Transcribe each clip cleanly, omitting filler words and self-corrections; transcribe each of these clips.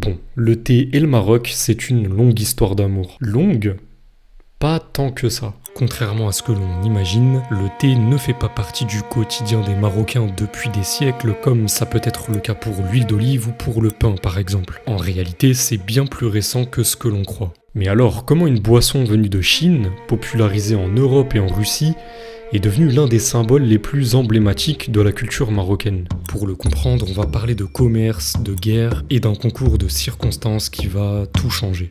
Bon, le thé et le Maroc, c'est une longue histoire d'amour. Longue ? Pas tant que ça. Contrairement à ce que l'on imagine, le thé ne fait pas partie du quotidien des Marocains depuis des siècles, comme ça peut être le cas pour l'huile d'olive ou pour le pain par exemple. En réalité, c'est bien plus récent que ce que l'on croit. Mais alors, comment une boisson venue de Chine, popularisée en Europe et en Russie, est devenue l'un des symboles les plus emblématiques de la culture marocaine? Pour le comprendre, on va parler de commerce, de guerre et d'un concours de circonstances qui va tout changer.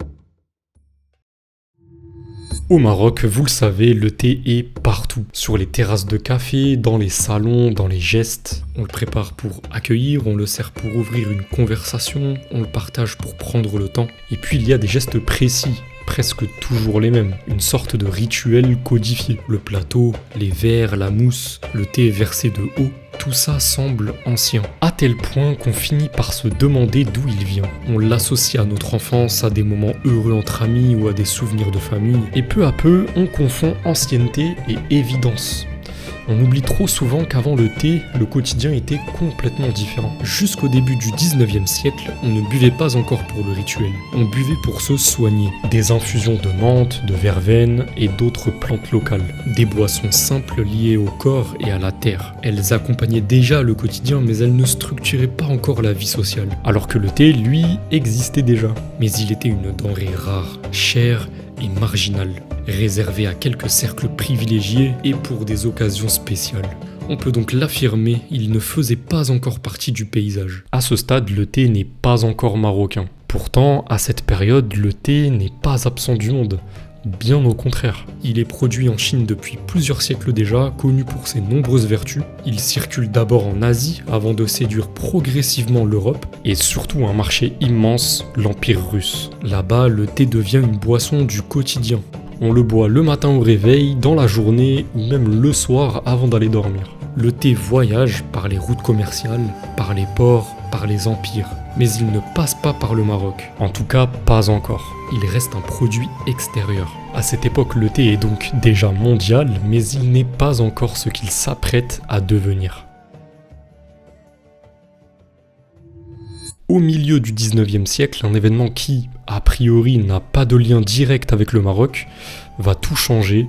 Au Maroc, vous le savez, le thé est partout. Sur les terrasses de café, dans les salons, dans les gestes. On le prépare pour accueillir, on le sert pour ouvrir une conversation, on le partage pour prendre le temps. Et puis il y a des gestes précis, presque toujours les mêmes. Une sorte de rituel codifié. Le plateau, les verres, la mousse, le thé versé de haut. Tout ça semble ancien, à tel point qu'on finit par se demander d'où il vient. On l'associe à notre enfance, à des moments heureux entre amis ou à des souvenirs de famille, et peu à peu, on confond ancienneté et évidence. On oublie trop souvent qu'avant le thé, le quotidien était complètement différent. Jusqu'au début du 19e siècle, on ne buvait pas encore pour le rituel, on buvait pour se soigner. Des infusions de menthe, de verveine et d'autres plantes locales. Des boissons simples liées au corps et à la terre. Elles accompagnaient déjà le quotidien, mais elles ne structuraient pas encore la vie sociale. Alors que le thé, lui, existait déjà. Mais il était une denrée rare, chère et marginale, réservé à quelques cercles privilégiés et pour des occasions spéciales. On peut donc l'affirmer, il ne faisait pas encore partie du paysage. À ce stade, le thé n'est pas encore marocain. Pourtant, à cette période, le thé n'est pas absent du monde. Bien au contraire. Il est produit en Chine depuis plusieurs siècles déjà, connu pour ses nombreuses vertus. Il circule d'abord en Asie avant de séduire progressivement l'Europe et surtout un marché immense, l'Empire russe. Là-bas, le thé devient une boisson du quotidien. On le boit le matin au réveil, dans la journée ou même le soir avant d'aller dormir. Le thé voyage par les routes commerciales, par les ports, par les empires. Mais il ne passe pas par le Maroc. En tout cas, pas encore. Il reste un produit extérieur. À cette époque, le thé est donc déjà mondial, mais il n'est pas encore ce qu'il s'apprête à devenir. Au milieu du 19e siècle, un événement qui, a priori, n'a pas de lien direct avec le Maroc, va tout changer,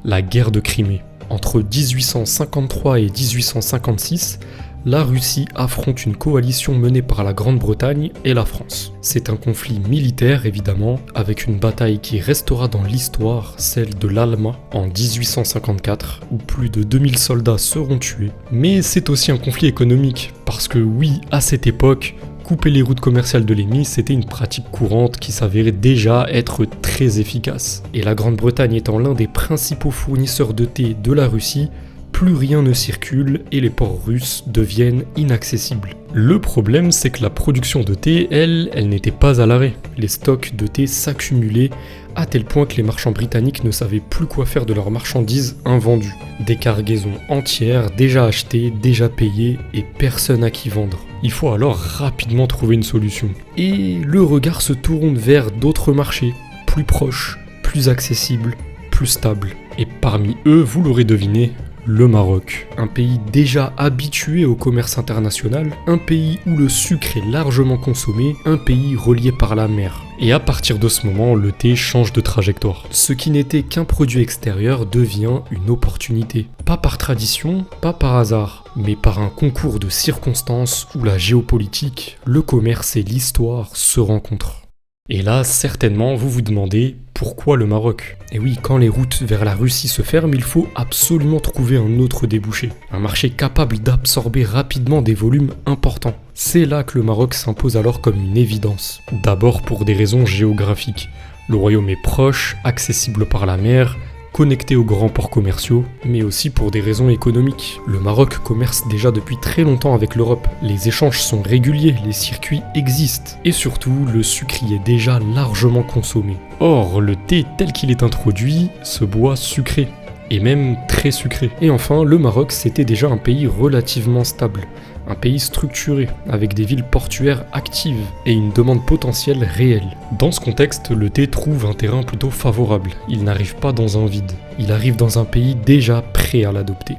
la guerre de Crimée. Entre 1853 et 1856, la Russie affronte une coalition menée par la Grande-Bretagne et la France. C'est un conflit militaire évidemment, avec une bataille qui restera dans l'histoire, celle de l'Alma en 1854, où plus de 2000 soldats seront tués. Mais c'est aussi un conflit économique, parce que oui, à cette époque, couper les routes commerciales de l'ennemi, c'était une pratique courante qui s'avérait déjà être très efficace. Et la Grande-Bretagne étant l'un des principaux fournisseurs de thé de la Russie, plus rien ne circule et les ports russes deviennent inaccessibles. Le problème, c'est que la production de thé, elle n'était pas à l'arrêt. Les stocks de thé s'accumulaient à tel point que les marchands britanniques ne savaient plus quoi faire de leurs marchandises invendues. Des cargaisons entières, déjà achetées, déjà payées et personne à qui vendre. Il faut alors rapidement trouver une solution. Et le regard se tourne vers d'autres marchés, plus proches, plus accessibles, plus stables. Et parmi eux, vous l'aurez deviné, le Maroc, un pays déjà habitué au commerce international, un pays où le sucre est largement consommé, un pays relié par la mer. Et à partir de ce moment, le thé change de trajectoire. Ce qui n'était qu'un produit extérieur devient une opportunité. Pas par tradition, pas par hasard, mais par un concours de circonstances où la géopolitique, le commerce et l'histoire se rencontrent. Et là, certainement, vous vous demandez pourquoi le Maroc ? Et oui, quand les routes vers la Russie se ferment, il faut absolument trouver un autre débouché. Un marché capable d'absorber rapidement des volumes importants. C'est là que le Maroc s'impose alors comme une évidence. D'abord pour des raisons géographiques. Le royaume est proche, accessible par la mer, connecté aux grands ports commerciaux, mais aussi pour des raisons économiques. Le Maroc commerce déjà depuis très longtemps avec l'Europe. Les échanges sont réguliers, les circuits existent. Et surtout, le sucre y est déjà largement consommé. Or, le thé tel qu'il est introduit se boit sucré, et même très sucré. Et enfin, le Maroc c'était déjà un pays relativement stable. Un pays structuré, avec des villes portuaires actives et une demande potentielle réelle. Dans ce contexte, le thé trouve un terrain plutôt favorable. Il n'arrive pas dans un vide. Il arrive dans un pays déjà prêt à l'adopter.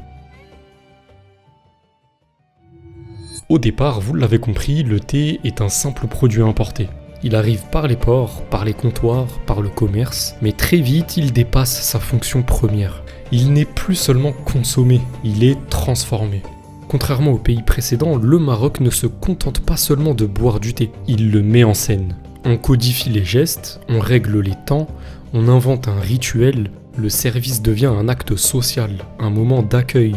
Au départ, vous l'avez compris, le thé est un simple produit importé. Il arrive par les ports, par les comptoirs, par le commerce, mais très vite il dépasse sa fonction première. Il n'est plus seulement consommé, il est transformé. Contrairement aux pays précédents, le Maroc ne se contente pas seulement de boire du thé, il le met en scène. On codifie les gestes, on règle les temps, on invente un rituel, le service devient un acte social, un moment d'accueil,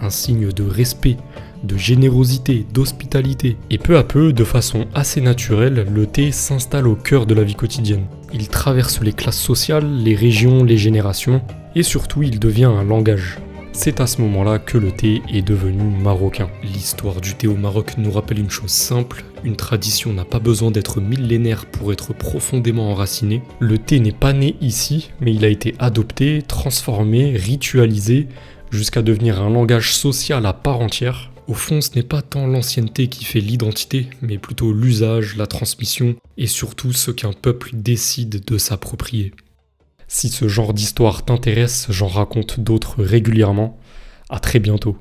un signe de respect, de générosité, d'hospitalité. Et peu à peu, de façon assez naturelle, le thé s'installe au cœur de la vie quotidienne. Il traverse les classes sociales, les régions, les générations, et surtout il devient un langage. C'est à ce moment-là que le thé est devenu marocain. L'histoire du thé au Maroc nous rappelle une chose simple, une tradition n'a pas besoin d'être millénaire pour être profondément enracinée. Le thé n'est pas né ici, mais il a été adopté, transformé, ritualisé, jusqu'à devenir un langage social à part entière. Au fond, ce n'est pas tant l'ancienneté qui fait l'identité, mais plutôt l'usage, la transmission, et surtout ce qu'un peuple décide de s'approprier. Si ce genre d'histoire t'intéresse, j'en raconte d'autres régulièrement. À très bientôt.